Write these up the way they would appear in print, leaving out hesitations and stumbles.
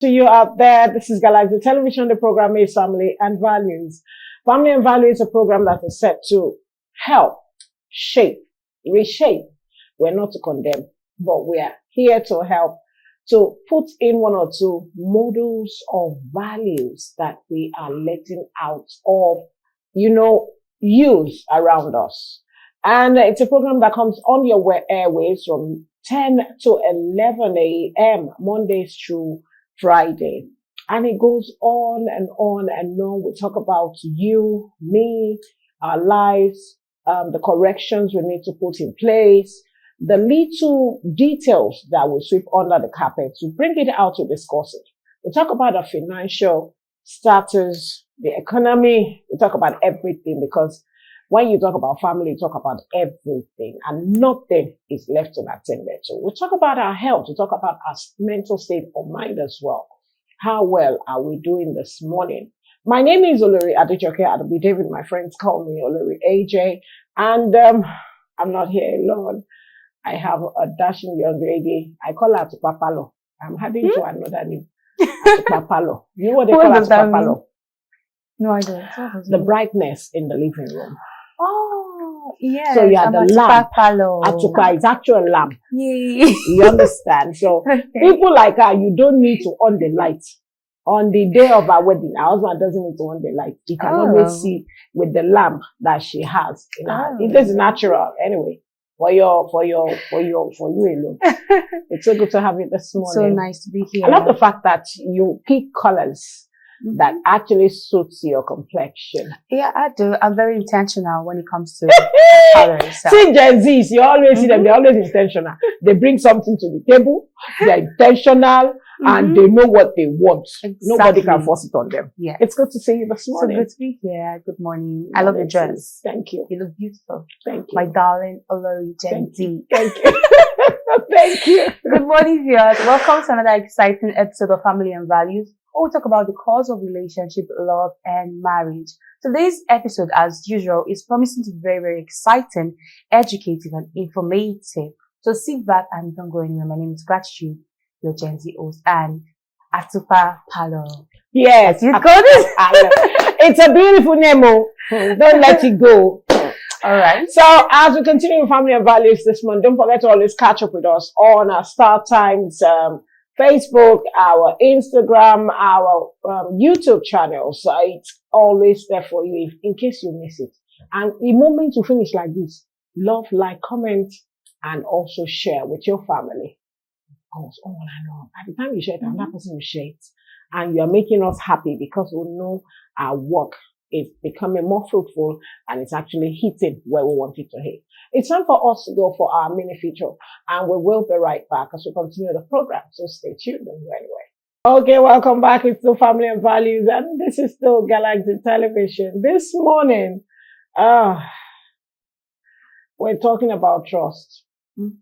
To you out there, this is Galaxy Television. The program is Family and Values. Family and Values is a program that is set to help, shape, reshape. We're not to condemn, but we are here to help, to put in one or two models of values that we are letting out of, use around us. And it's a program that comes on your airwaves from 10 to 11 a.m. Mondays through Friday. And it goes on and on and on. We talk about you, me, our lives, the corrections we need to put in place, the little details that we sweep under the carpet to bring it out to discuss it. We talk about our financial status, the economy. We talk about everything, because when you talk about family, you talk about everything, and nothing is left unattended to. We talk about our health. We talk about our mental state of mind as well. How well are we doing this morning? My name is Olori Adejoke Adabi David. My friends call me Olori AJ. And I'm not here alone. I have a dashing young lady. I call her Atupapalo. I'm heading to another name. Atupapalo. You know what they call Atupapalo? No, I don't. The brightness in the living room. Oh, yes. So you are the lamp. Atupa is actual lamp. Yay. You understand? So people like her, you don't need to on the light. On the day of our wedding, our husband doesn't need to on the light. You can always see with the lamp that she has in her. It is natural anyway. For you alone. It's so good to have you this morning. So nice to be here. I love the fact that you pick colors that actually suits your complexion. Yeah, I do. I'm very intentional when it comes to colors. So. See Gen Zs, you always see them, they're always intentional. They bring something to the table, they're intentional, and they know what they want. Exactly. Nobody can force it on them. Yeah. It's good to see you this morning. So good to be here. Good morning. I love your dress. Thank you. You look beautiful. Thank you. My darling Olori Gen Z. Thank you. Thank you. Good morning, viewers. Welcome to another exciting episode of Family and Values, where we talk about the cause of relationship, love, and marriage. Today's episode, as usual, is promising to be very, very exciting, educative, and informative. So sit back and don't go anywhere. My name is Gratitude, your Gen Z host, and Atupapalo. Yes, you got it. It's a beautiful name. Don't let it go. All right. So as we continue with Family and Values this month, don't forget to always catch up with us on our Star Times Facebook, our Instagram, our YouTube channels. It's always there for you in case you miss it. And the moment you finish like this, love, like, comment, and also share with your family. Goes on and on. At the time you share it, another person will share it. And you are making us happy because we know our work is becoming more fruitful and it's actually hitting where we want it to hit. It's time for us to go for our mini feature, and we will be right back as we continue the program. So stay tuned anyway. Okay, welcome back. It's still Family and Values, and this is still Galaxy Television. This morning, we're talking about trust. And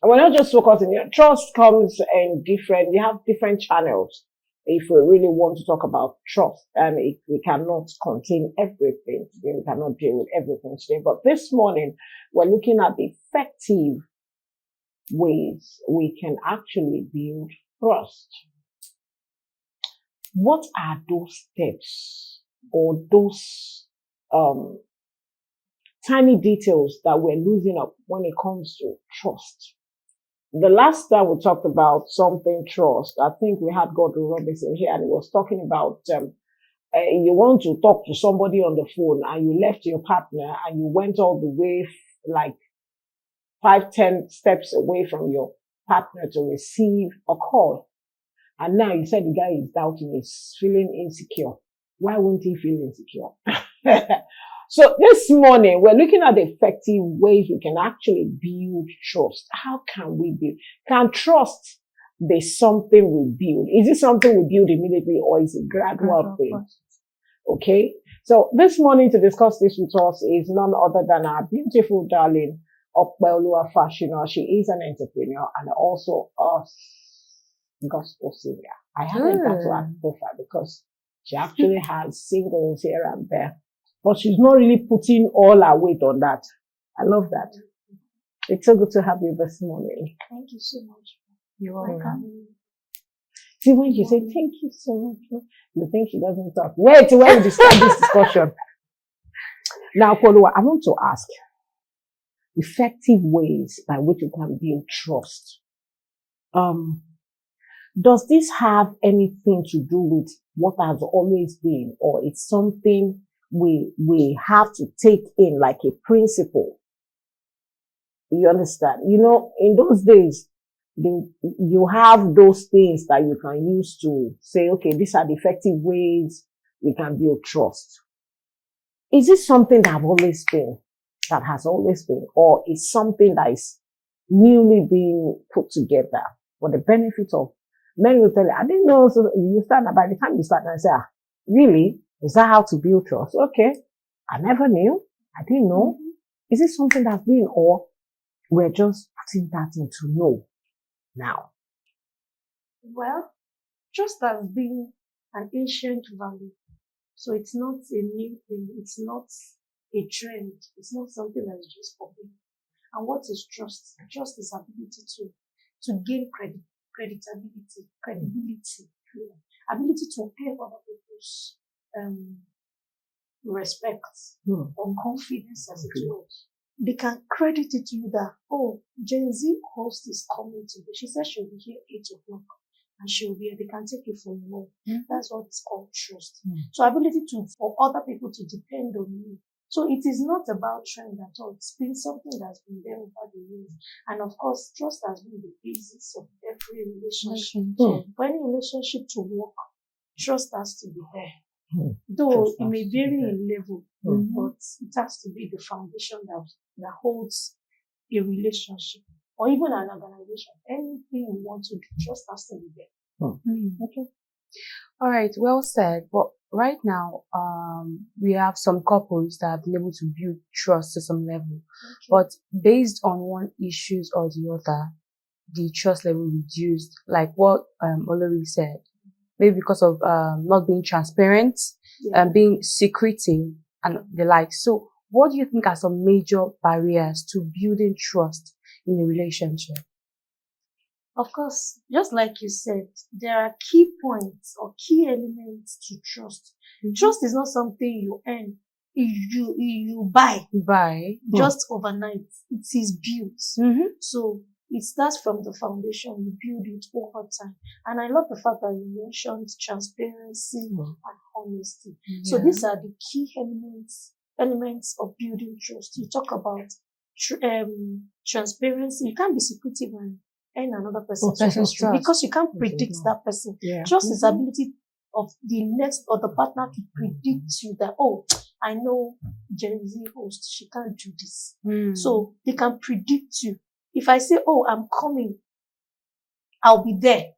we're not just focusing. Trust comes in you have different channels. If we really want to talk about trust, and we cannot contain everything today, we cannot deal with everything today. But this morning, we're looking at the effective ways we can actually build trust. What are those steps or those tiny details that we're losing up when it comes to trust? The last time we talked about something trust, I think we had Gordon Robinson here, and he was talking about you want to talk to somebody on the phone and you left your partner and you went all the way like 5-10 steps away from your partner to receive a call. And now you said the guy is doubting, he's feeling insecure. Why wouldn't he feel insecure? So this morning, we're looking at the effective ways we can actually build trust. How can we build? Can trust be something we build? Is it something we build immediately, or is it a gradual thing? Okay. So this morning to discuss this with us is none other than our beautiful darling, Okpeoluwa Fashional. She is an entrepreneur and also a gospel singer. I haven't got to her profile because she actually has singles here and there. But she's not really putting all her weight on that. I love that. It's so good to have you this morning. Thank you so much. You're welcome. See, when you say, thank you so much, you think she doesn't talk. Wait till when we start this discussion. Now, Kolua, I want to ask effective ways by which we can build trust. Does this have anything to do with what has always been, or it's something we have to take in like a principle? You understand? You know, in those days, you have those things that you can use to say, okay, these are the effective ways we can build trust. Is it something that has always been, or is something that is newly being put together for the benefit of many? Will tell you, I didn't know. So you start, by the time you start and say, really? Is that how to build trust? Okay. I never knew. I didn't know. Mm-hmm. Is it something that's been, or we're just putting that into know now? Well, trust has been an ancient value. So it's not a new thing. It's not a trend. It's not something that is just popular. And what is trust? Trust is ability to gain credibility, ability to earn other people's respect or confidence, as it were. They can credit it to you that, oh, Gen Z host is coming today. She said she'll be here 8 o'clock. And she'll be here. They can take it from you. Mm-hmm. That's what it's called trust. Mm-hmm. So ability for other people to depend on you. So it is not about trend at all. It's been something that's been there over the years. And of course, trust has been the basis of every relationship. Mm-hmm. For any relationship to work, trust has to be there. Mm-hmm. Though it may vary in level, but it has to be the foundation that holds a relationship. Or even an organization, anything you want to do, trust has to be there. Okay. All right, well said. But right now, we have some couples that have been able to build trust to some level. Okay. But based on one issues or the other, the trust level reduced, like what Olori said. Maybe because of not being transparent, being secretive, and the like. So what do you think are some major barriers to building trust in a relationship? Of course, just like you said, there are key points or key elements to trust. Mm-hmm. Trust is not something you earn, you buy just overnight. It is built. Mm-hmm. So it starts from the foundation. You build it over time. And I love the fact that you mentioned transparency and honesty. Yeah. So these are the key elements of building trust. You talk about transparency. You can't be secretive and earn another person's trust because you can't predict that person. Yeah. Trust is the ability of the next or the partner to predict you that, oh, I know Gen Z host, she can't do this. So they can predict you. If I say, oh, I'm coming, I'll be there.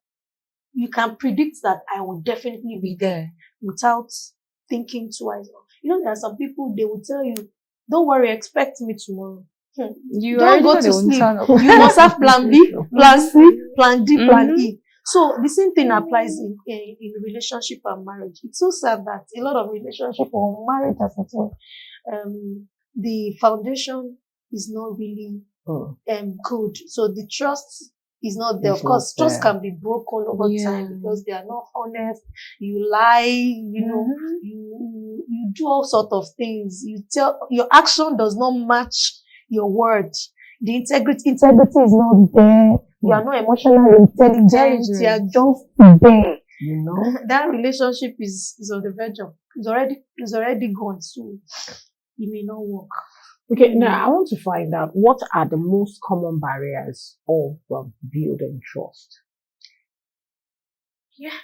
You can predict that I will definitely be there without thinking twice. You know, there are some people, they will tell you, don't worry, expect me tomorrow. You don't go to sleep. You must have plan B, plan C, plan D, plan E. So the same thing applies in relationship and marriage. It's so sad that a lot of relationship or marriage as well, the foundation is not really good. So the trust is not there. Of course, trust can be broken over time because they are not honest. You lie, you know, you do all sorts of things. Your action does not match your word. The integrity is not there. You are not emotionally intelligent. You are just there. You know, that relationship is on the verge of, it's already gone. So it may not work. Okay, now I want to find out what are the most common barriers of building trust. Yeah,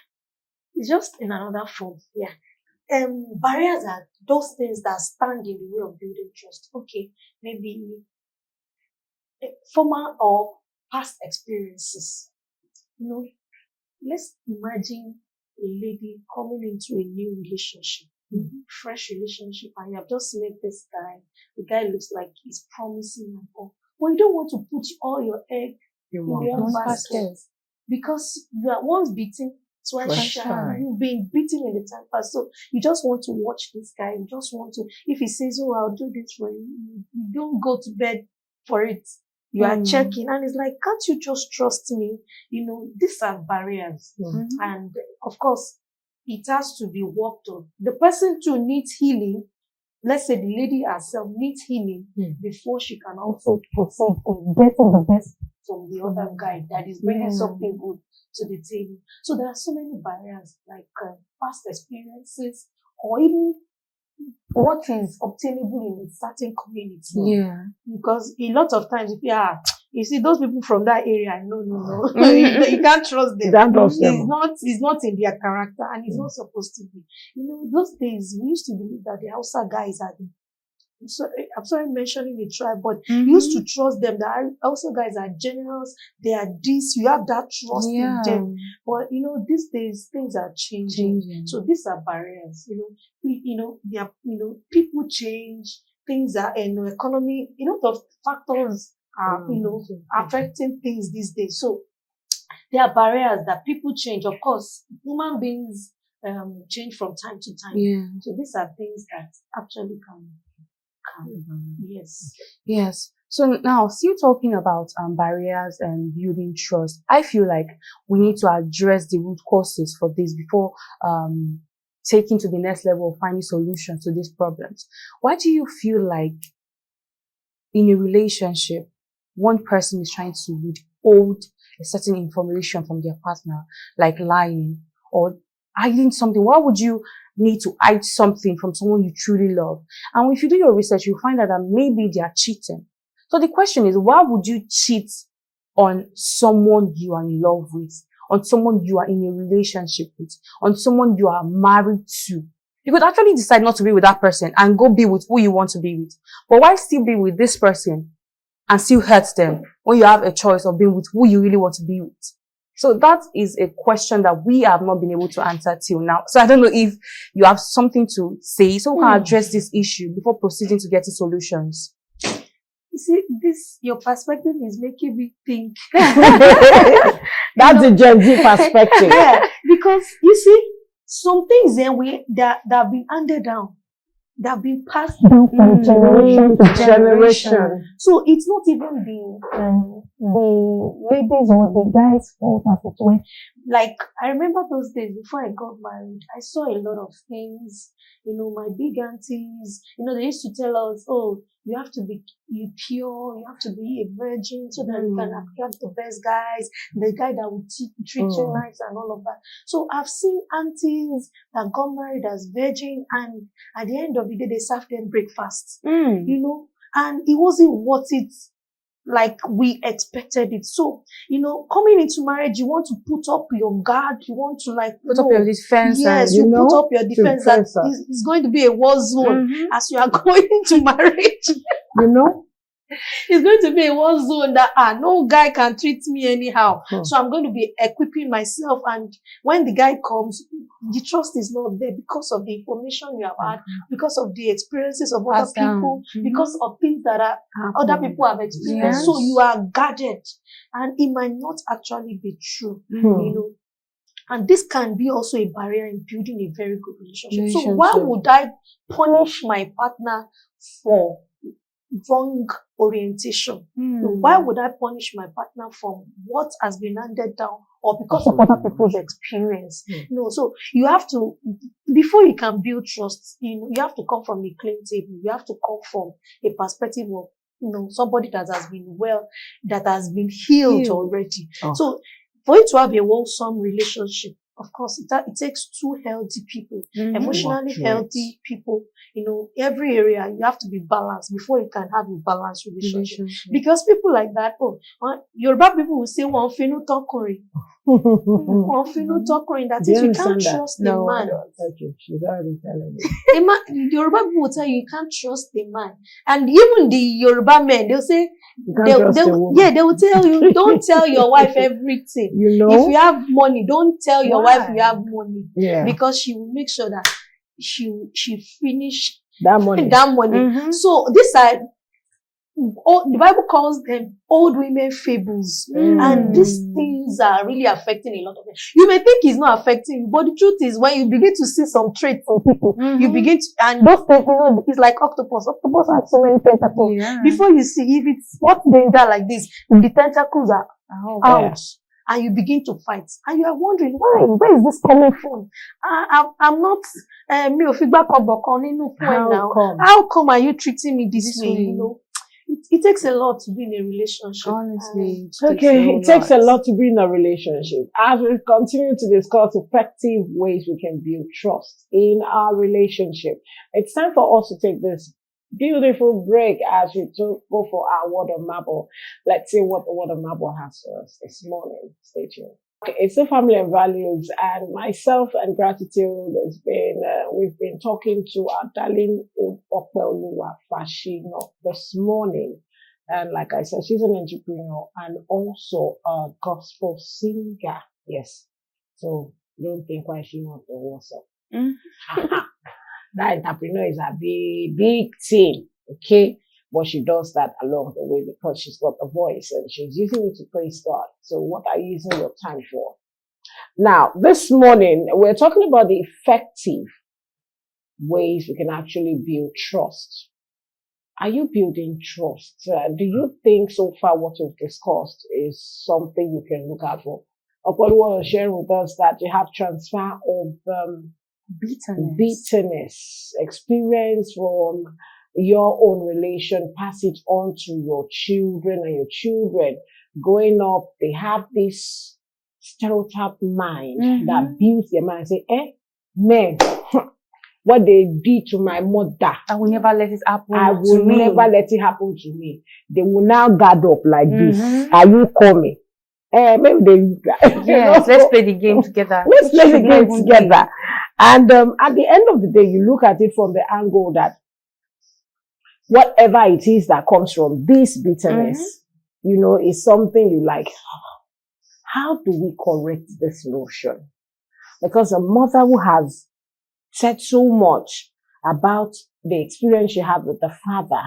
it's just in another form. Yeah. Barriers are those things that stand in the way of building trust. Okay, maybe former or past experiences. You know, let's imagine a lady coming into a new relationship, fresh relationship, and you have just met this guy. The guy looks like he's promising and all, but you don't want to put all your egg in one basket because you are once beaten, twice shy. You've been beaten in the time past, so you just want to watch this guy. You just want to, if he says, "Oh, I'll do this for you," you don't go to bed for it. You are checking, and it's like, can't you just trust me? You know, these are barriers. And of course, it has to be worked on. The person too needs healing. Let's say the lady herself needs healing before she can also proceed in getting the best from the other guy that is bringing something good to the table. So there are so many barriers, like past experiences, or even what is obtainable in a certain community. Yeah. Because a lot of times, you see those people from that area, no. You can't trust them. You can't trust them. It's not in their character, and it's not supposed to be. You know, those days we used to believe that the Hausa guys are I'm sorry mentioning the tribe, but we used to trust them. The Hausa guys are generous. They are this. You have that trust in them. But you know, these days things are changing. So these are barriers. People change. Things are, economy. A lot of factors are, affecting things these days. So there are barriers that people change. Of course, human beings change from time to time. Yeah. So these are things that actually can. Yes. So now, still talking about barriers and building trust, I feel like we need to address the root causes for this before taking to the next level of finding solutions to these problems. Why do you feel like in a relationship, one person is trying to withhold a certain information from their partner, like lying or hiding something? Why would you need to hide something from someone you truly love? And if you do your research, you'll find out that maybe they are cheating. So the question is, why would you cheat on someone you are in love with, on someone you are in a relationship with, on someone you are married to? You could actually decide not to be with that person and go be with who you want to be with. But why still be with this person and still hurt them when you have a choice of being with who you really want to be with? So that is a question that we have not been able to answer till now. So I don't know if you have something to say so we can address this issue before proceeding to getting solutions. You see, your perspective is making me think. That's a Gen Z perspective. Yeah, because you see, some things that have been handed down, that have been passed down from generation to generation. So it's not even the ladies or the guys' fault as it were. Like, I remember those days before I got married, I saw a lot of things. My big aunties, they used to tell us, oh, you have to be pure, you have to be a virgin so that you can attract the best guys, the guy that will treat you nice and all of that. So I've seen aunties that got married as virgin, and at the end of the day, they served them breakfast, and it wasn't worth it like we expected it. So, coming into marriage, you want to put up your guard, you want to put up your defense. Yes, you put up your defense that it's going to be a war zone as you are going into marriage. It's going to be a war zone that no guy can treat me anyhow. So I'm going to be equipping myself, and when the guy comes, the trust is not there because of the information you have had, because of the experiences of other people, because of things that other people have experienced. So you are guarded, and it might not actually be true, And this can be also a barrier in building a very good relationship. So why would I punish my partner for wrong orientation? Why would I punish my partner from what has been handed down or because of other people's experience? So you have to, before you can build trust, you have to come from a clean table. You have to come from a perspective of, somebody that has been healed already. So for you to have a wholesome relationship, of course, it takes two healthy people, emotionally healthy people. Every area, you have to be balanced before you can have a balanced relationship. Because people like that, Yoruba people will say, one finu tokuri. One finu tokuri. That is, you can't trust the man. She's already telling me. Yoruba people will tell you, you can't trust the man. And even the Yoruba men, they'll say, they will tell you, don't tell your wife everything. If you have money, don't tell your wife you have money. Because she will make sure that she finish that money. So these are the Bible calls them old women fables. And these things are really affecting a lot of them. You may think it's not affecting you, but the truth is when you begin to see some traits in people, you begin to, and those things, it's like octopus. Octopus has so many tentacles. Yeah. Before you see, if it's what danger like this, the tentacles are out. And you begin to fight. And you are wondering, where is this coming from? I'm not, how come are you treating me this way? You know, it takes a lot to be in a relationship. Honestly. It takes a lot to be in a relationship. As we continue to discuss effective ways we can build trust in our relationship, it's time for us to take this beautiful break as we go for our word of marble. Let's see what the word of marble has for us this morning. Stay tuned. Okay, it's the family and values, and myself and gratitude has been, we've been talking to our darling Opeoluwa Fashino this morning. And like I said, she's an entrepreneur and also a gospel singer. Yes. So don't think why she wants to WhatsApp. That entrepreneur is a big thing. Okay. But she does that along the way because she's got the voice and she's using it to praise God. So what are you using your time for? Now, this morning, we're talking about the effective ways we can actually build trust. Are you building trust? Do you think so far what we've discussed is something you can look out for? Opolu was sharing with us that you have transfer of bitterness, experience from your own relation, pass it on to your children, and your children growing up, they have this stereotype mind that builds their mind and say, man, what they did to my mother, I will never let it happen. I will never let it happen to me. They will now guard up like this. Are you coming? Maybe they, yes, let's play the game together. Let's play the game together. And at the end of the day, you look at it from the angle that whatever it is that comes from this bitterness, you know, is something you like. How do we correct this notion? Because a mother who has said so much about the experience she had with the father,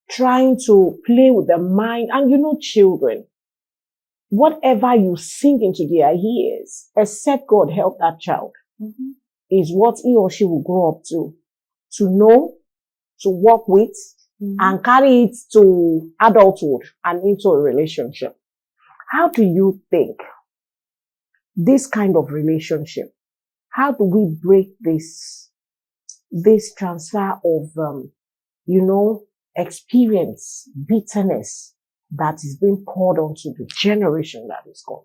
trying to play with the mind, and you know, children, whatever you sink into their ears, except God help that child, is what he or she will grow up to know, to work with, and carry it to adulthood and into a relationship. How do you think this kind of relationship, how do we break this transfer of, you know, experience, bitterness that is being poured onto the generation that is coming?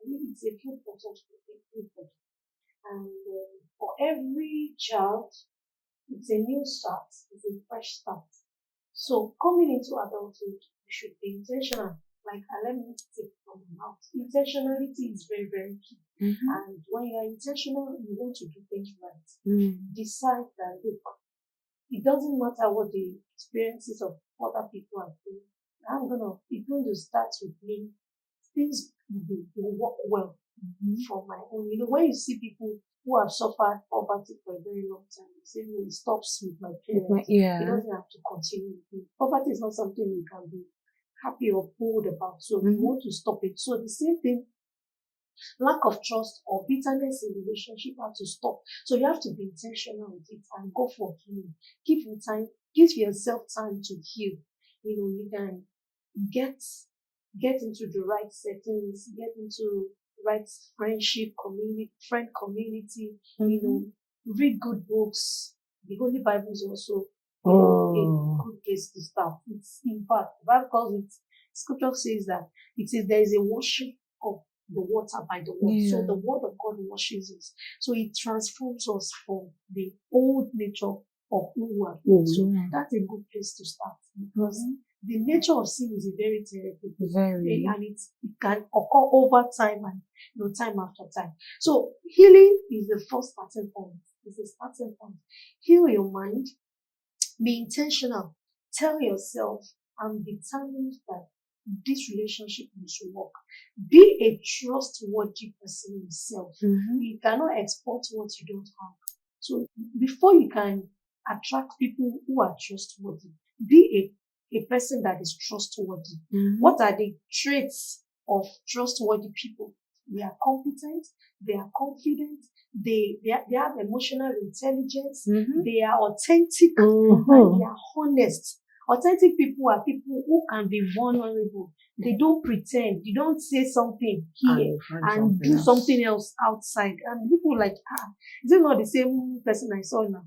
It's a good process for everybody. And for every child, it's a new start, it's a fresh start. So coming into adulthood, you should be intentional. Like, let me take from my mouth. Intentionality is very, very key. And when you are intentional, you want to do things right. Decide that, look, it doesn't matter what the experiences of other people are doing. It's going to start with me. Things will work well for my own. You know, when you see people who have suffered poverty for a very long time, you say, no, it stops with my parents. It doesn't have to continue. Poverty is not something you can be happy or bold about. So you want to stop it. So the same thing, lack of trust or bitterness in relationship have to stop. So you have to be intentional with it and go for healing. Give yourself time to heal. You know, you can get into the right settings, get into right friend community, you know, read good books. The Holy Bible is also a good place to start. It's in fact, the Bible calls it, scripture says that it says there is a washing of the water by the word. So the word of God washes us. So it transforms us from the old nature of who we are. So that's a good place to start, because the nature of sin is a very terrible thing, and it can occur over time and time after time. So healing is the first starting point. It's the starting point. Heal your mind. Be intentional. Tell yourself, I'm determined that this relationship must work. Be a trustworthy person yourself. You cannot export what you don't have. So before you can attract people who are trustworthy. Be a person that is trustworthy. What are the traits of trustworthy people? They are competent, they are confident, they have emotional intelligence, they are authentic, and they are honest. Authentic people are people who can be vulnerable. They don't pretend. They don't say something here and do something else outside. And people like, is it not the same person I saw now?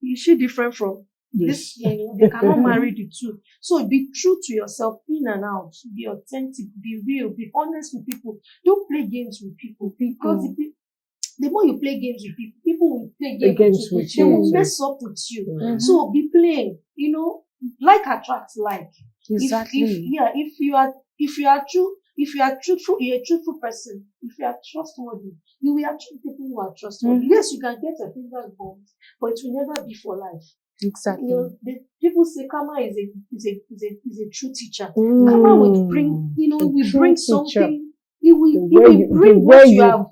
Is she different from this? They cannot marry the two. So be true to yourself in and out. Be authentic, be real, be honest with people. Don't play games with people, because the more you play games with people, people will play games with you. They will mess up with you. So be playing, like attracts like. Exactly. If you are truthful, you're a truthful person. If you are trustworthy, you will attract people who are trustworthy. Yes, you can get your fingers burnt, but it will never be for life. Exactly. People say karma is a true teacher. Karma will bring, will bring something. It will bring what you have,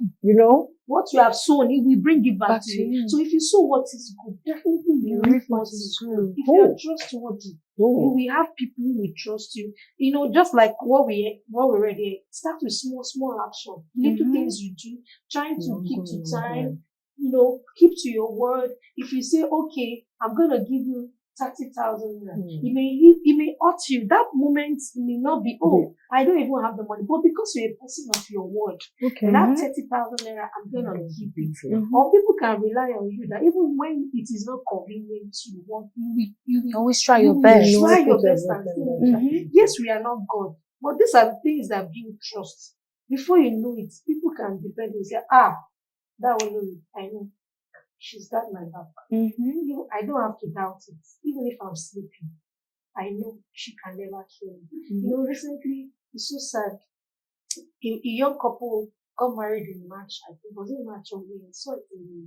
what you have sown. It will bring it back to you. So if you sow what is good, definitely you reap what is good. If you are trustworthy, you will have people who will trust you. Just like what we read here. Start with small action, little things you do, trying to keep to time. Keep to your word. If you say, okay, I'm gonna give you 30,000 naira, it may hurt you. That moment may not be, I don't even have the money, but because you're a person of your word, that 30,000 naira, I'm gonna keep it. Or people can rely on you that even when it is not convenient to want, you will always try your best. Try your best and still yes, we are not God, but these are things that build trust. Before you know it, people can depend and say, that one, I know. She's got my back. I don't have to doubt it. Even if I'm sleeping, I know she can never kill me. Recently, it's so sad. A young couple got married in March. I think was it March or May?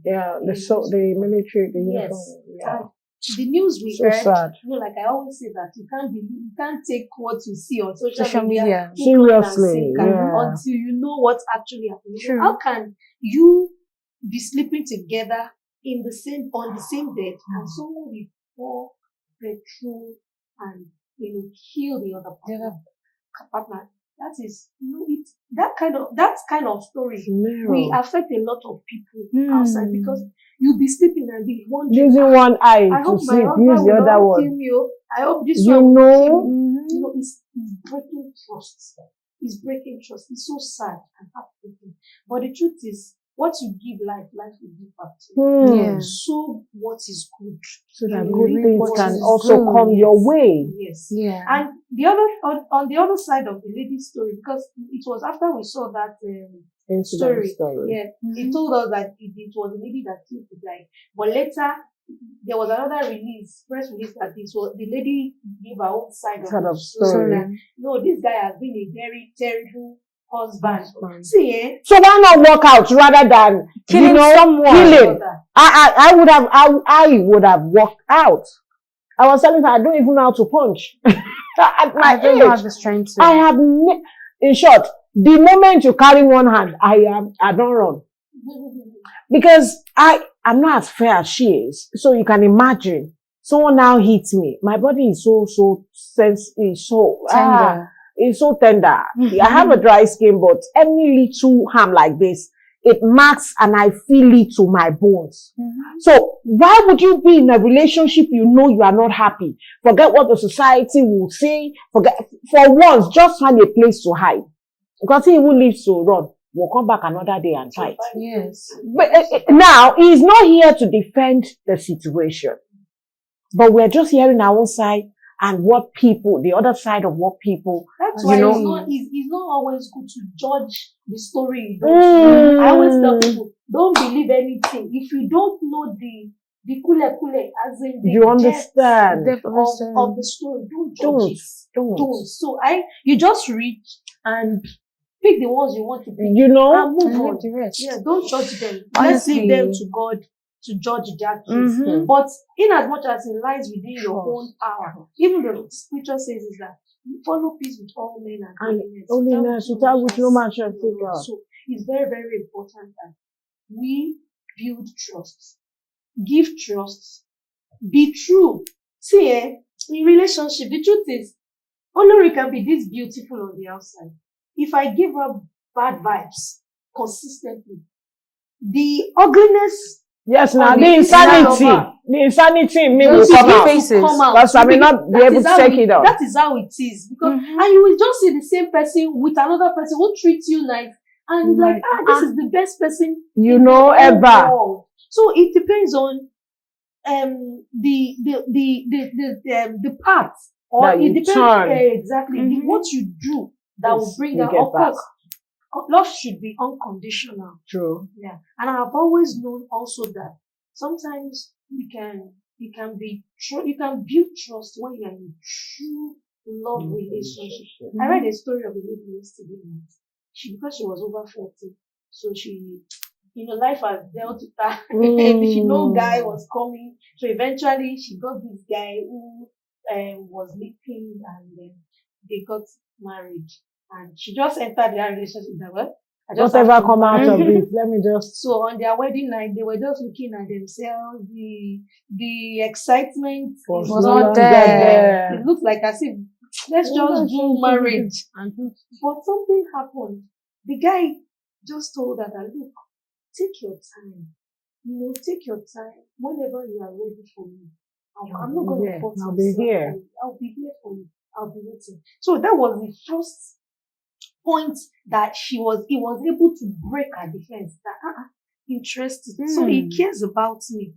The military, the uniform. Yes. The news we heard, sad. Like I always say that you can't take what you see on social media seriously, until you know what's actually happening. How can you be sleeping together on the same bed and someone will pour petrol and kill the other partner? That is that kind of story will affect a lot of people outside, because you'll be sleeping and be wondering, using one eye I to hope sleep, my use the other one. kill me. I hope this one will kill me. It's breaking trust. It's breaking trust. It's so sad and heartbreaking. But the truth is, what you give life will give back to you. So what is good? So that good things can also come your way. Yes. Yeah. And on the other side of the lady's story, because it was after we saw that story. Yeah. It told us that it was a lady that killed the guy. But later there was another press release that the lady gave her own side of the story. That, this guy has been a very terrible husband. See, so why not walk out rather than killing someone? I would have walked out. I was telling her, I don't even know how to punch. I don't have the strength to. I have, in short, the moment you carry one hand, I don't run. Because I'm not as fair as she is. So you can imagine, someone now hits me. My body is so tender. It's so tender. I have a dry skin, but any little harm like this, it marks and I feel it to my bones. So why would you be in a relationship you know you are not happy? Forget what the society will say. For once, just find a place to hide. Because he who lives to run will come back another day and fight. Yes. But now, he is not here to defend the situation. But we're just hearing our own side and the other side of what people, that's why it's not always good to judge the story. I always tell people, don't believe anything. If you don't know the kule, as in the you understand of the story, don't judge it. Don't. So you just read and pick the ones you want to pick. And move on. The rest. Yeah, don't judge them. Let's leave them to God to judge their case. But in as much as it lies within your own power, even the scripture says is that follow peace with all men and holiness without which no man shall see God. So it's very, very important that we build trust, give trust, Be true. See, in relationship, the truth is, Olori can be this beautiful on the outside. If I give her bad vibes consistently, the ugliness. Yes, now the insanity in me will come out. Because I may not be able to take it out. That is how it is. Because and you will just see the same person with another person who treats you nice, and like, this is the best person you know ever. So it depends on the path, or that it depends exactly what you do that will bring that. Of course, love should be unconditional. True. Yeah, and I have always known also that sometimes you can build trust when you are in a true love relationship. I read a story of a lady yesterday night. Because she was over 40, so she, life has dealt with her. She no guy was coming, so eventually she got this guy who was living, and then they got married, and she just entered their relationship that well. Whatever come out of it, let me just. So on their wedding night, they were just looking at themselves. The excitement was not there. It looked like as if let's just do marriage. But something happened. The guy just told her that, look, take your time. Take your time. Whenever you are ready for me, I'm not going to force myself. I'll be here. I'll be here for you. I'll be waiting. So that was the first point that he was able to break her defense. That interested. So he cares about me.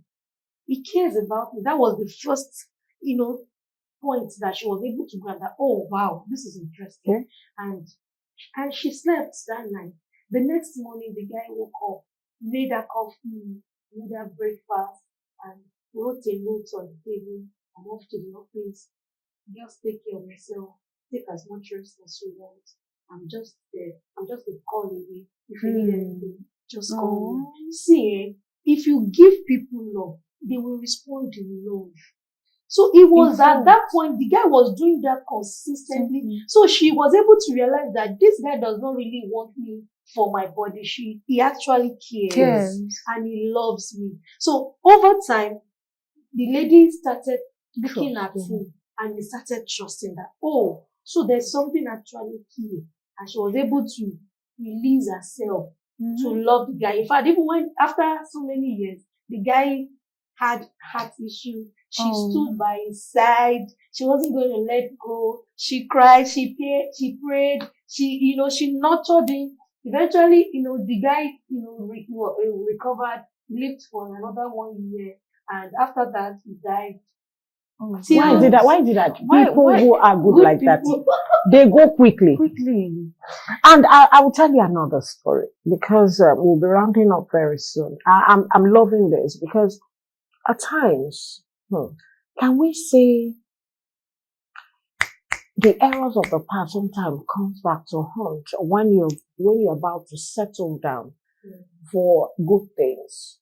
He cares about me. That was the first, point that she was able to grab. That, oh wow, this is interesting. Okay. And she slept that night. The next morning, the guy woke up, made her coffee, made her breakfast, and wrote a note on the table. I'm off to the office. Just take care of yourself. Take as much rest as you want. I'm just there. I'm just a call away. If you need anything, just call me. See, if you give people love, they will respond in love. So it was at that point, the guy was doing that consistently. So she was able to realize that this guy does not really want me for my body. He actually cares. And he loves me. So over time, the lady started looking at him, and he started trusting that, oh, so there's something actually here. And she was able to release herself to love the guy. In fact, even when, after so many years, the guy had heart issue, she stood by his side. She wasn't going to let go. She cried, she prayed, she nurtured him. Eventually, the guy, recovered, lived for another 1 year. And after that, he died. Why is it that? People who are good like that, they go quickly. And I will tell you another story, because we'll be rounding up very soon. I'm loving this, because at times, can we say the errors of the past sometimes comes back to haunt when you're about to settle down for good things?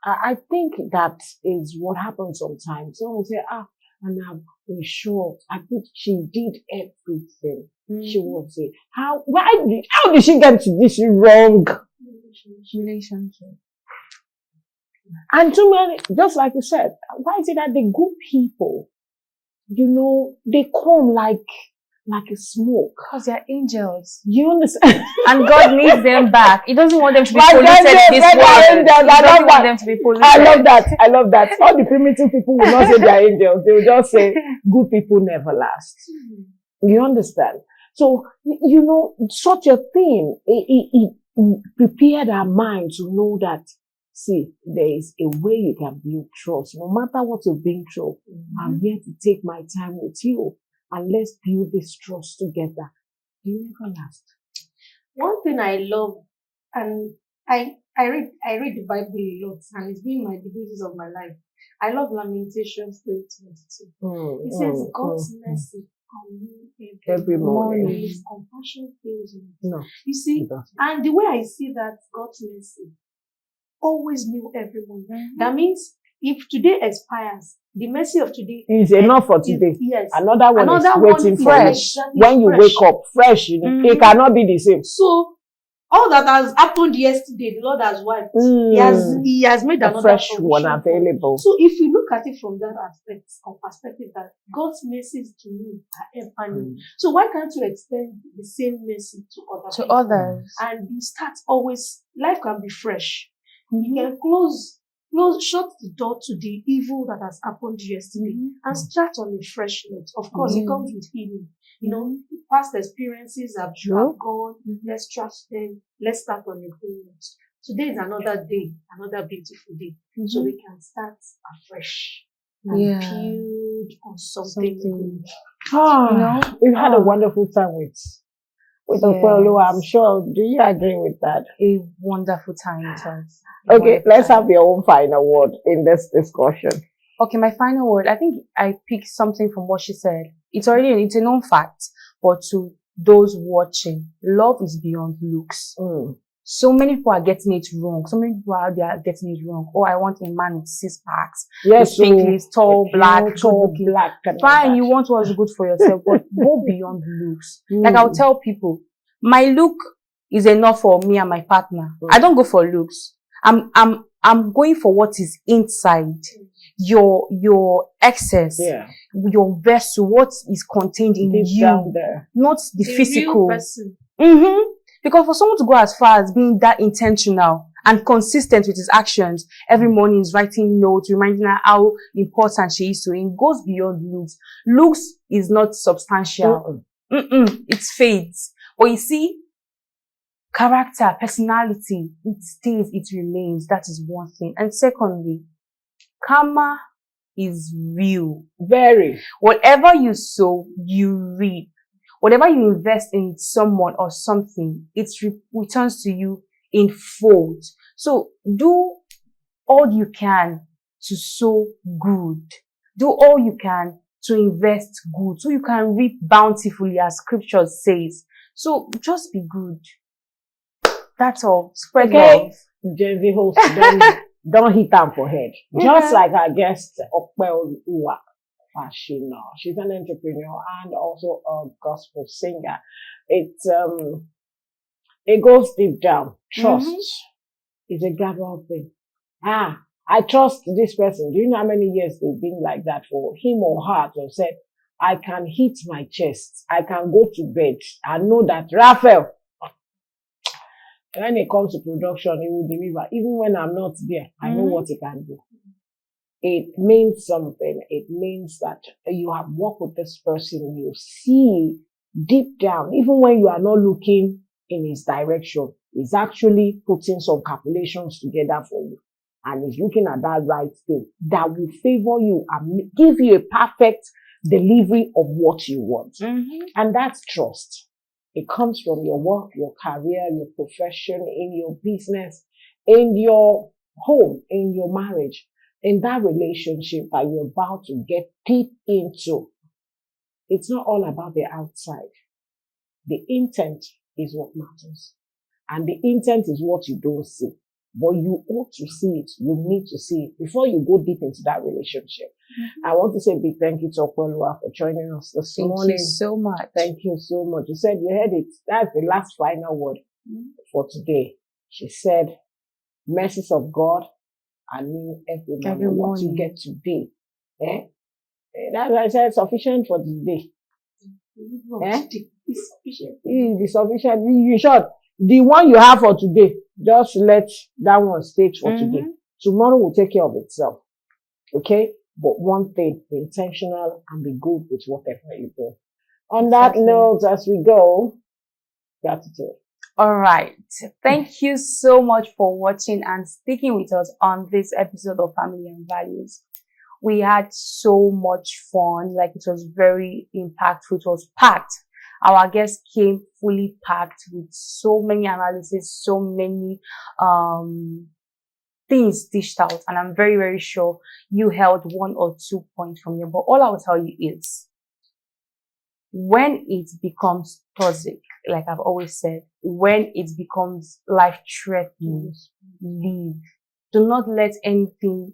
I think that is what happens sometimes. Someone will say, and I'm sure she did everything. She would say, how did she get to this wrong relationship? And too many, just like you said, why is it that the good people, they come like a smoke? Because they're angels. You understand? And God needs them back. He doesn't want them to be polluted this world. He doesn't want them to be polluted. I love that. All the primitive people will not say they're angels. They will just say, good people never last. You understand? So, such a thing, it prepared our mind to know that, see, there is a way you can build trust. No matter what you've been through, I'm here to take my time with you, and let's build this trust together. You never last. One thing I love, and I read the Bible a lot, and it's been the basis of my life. I love Lamentations 3:22. It says, God's mercy on me every morning. His compassion fails me. No, you see, and the way I see that God's mercy always new every morning. That means if today expires, the mercy of today is enough for today. Yes. Another one is waiting for you. When you wake up fresh, it cannot be the same. So All that has happened yesterday, the Lord has wiped. He has made another fresh provision one for you. available. So if you look at it from that aspect or perspective, that God's mercies to me are ever. So why can't you extend the same mercy to other people? Others? And you start always, life can be fresh. You can shut the door to the evil that has happened yesterday and start on a fresh note. Of course, it comes with healing. You know, past experiences have gone. Let's trust them. Let's start on a new note. Today is another day, another beautiful day. So we can start afresh and build on something good. You know, we've had a wonderful time with Opelu. I'm sure. Do you agree with that? A wonderful time it was. Okay, let's have your own final word in this discussion. Okay, my final word. I think I picked something from what she said. It's a known fact, but to those watching, love is beyond looks. So many people are getting it wrong. So many people out there are getting it wrong. Oh, I want a man with 6 packs. Yes, with pink lips, tall, black, black. Fine, you want what's good for yourself, but go beyond looks. Like I'll tell people, my look is enough for me and my partner. I don't go for looks. I'm going for what is inside. Your excess, your vessel, what is contained in you, down there. Not the physical. Real person. Because for someone to go as far as being that intentional and consistent with his actions, every morning is writing notes, reminding her how important she is to him, goes beyond looks. Looks is not substantial. It fades. But you see, character, personality, it stays, it remains. That is one thing. And secondly, karma is real. Very. Whatever you sow, you reap. Whatever you invest in someone or something, it returns to you in fold. So do all you can to sow good. Do all you can to invest good, so you can reap bountifully, as scripture says. So just be good. That's all. Spread love. Gen Z host, don't hit them for head. Just like our guest, Opelu Fashina. She's an entrepreneur and also a gospel singer. It goes deep down. Trust is a gradual thing. I trust this person. Do you know how many years they've been like that for him or her to say, I can hit my chest. I can go to bed. I know that Raphael, when it comes to production, he will deliver. Even when I'm not there, I know what he can do. It means something. It means that you have worked with this person. You see deep down, even when you are not looking in his direction, he's actually putting some calculations together for you. And he's looking at that right thing that will favor you and give you a perfect delivery of what you want. And that's trust. It comes from your work, your career, your profession, in your business, in your home, in your marriage, in that relationship that you're about to get deep into. It's not all about the outside. The intent is what matters. And the intent is what you don't see. But you ought to see it. You need to see it before you go deep into that relationship. I want to say a big thank you to Opelu for joining us this morning. Thank you so much. Thank you so much. You said you heard it. That's the last final word for today. She said, mercies of God are new every morning. What you get today. That's why I said sufficient for the day. It's sufficient. In short, the one you have for today, just let that one stay for today. Tomorrow will take care of itself. Okay? But one thing, be intentional and be good with whatever you do. On that note, as we go, gratitude. All right. Thank you so much for watching and sticking with us on this episode of Family and Values. We had so much fun. Like, it was very impactful. It was packed. Our guests came fully packed with so many analysis, so many things dished out. And I'm very, very sure you held 1 or 2 points from here. But all I will tell you is, when it becomes toxic, like I've always said, when it becomes life-threatening, leave. Do not let anything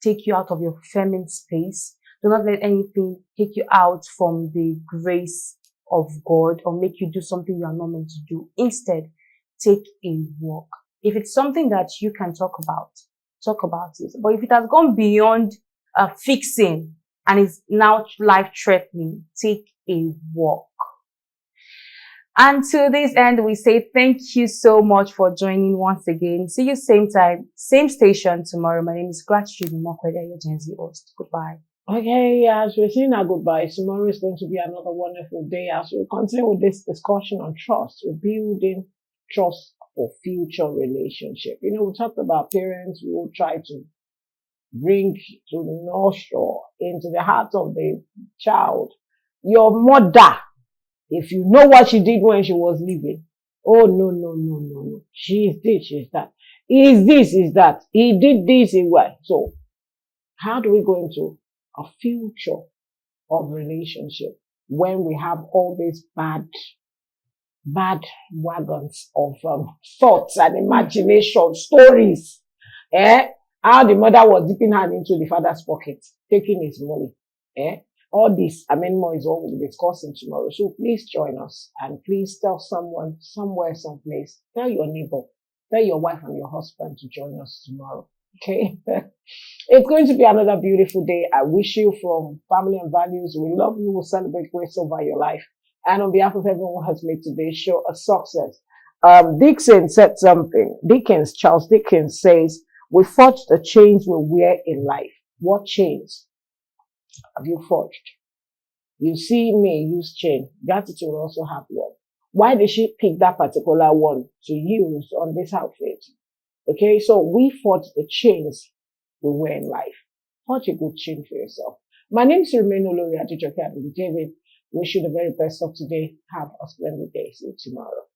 take you out of your feminine space. Do not let anything take you out from the grace of God or make you do something you are not meant to do. Instead, take a walk. If it's something that you can talk about it. But if it has gone beyond fixing and is now life-threatening, take a walk. And to this end, we say thank you so much for joining once again. See you same time, same station tomorrow. My name is Gratitude Mokwede, your Gen Z host. Goodbye. Okay, as we're saying our goodbyes, tomorrow is going to be another wonderful day as we continue with this discussion on trust, rebuilding trust for future relationship. You know, we talked about parents who will try to bring to the nurture into the heart of the child. Your mother, if you know what she did when she was living, oh no. She is this, she is that. He is this, is that. He did this, he was. So, how do we go into a future of relationship when we have all these bad wagons of thoughts and imagination, stories? How the mother was dipping hand into the father's pocket, taking his money. All this and many more is what we'll be discussing tomorrow. So please join us and please tell someone, somewhere, someplace. Tell your neighbor, tell your wife and your husband to join us tomorrow. Okay? It's going to be another beautiful day. I wish you from Family and Values. We love you. We'll celebrate grace over your life. And on behalf of everyone who has made today's show a success, Dixon said something. Charles Dickens says, we forge the chains we wear in life. What chains have you forged? You see me use chain. Gratitude will also have one. Why did she pick that particular one to use on this outfit? Okay, so we forge the chains we wear in life. Forge a good chain for yourself. My name is Remain Olori Adejoke David. Wish you the very best of today. Have a splendid day. See you tomorrow.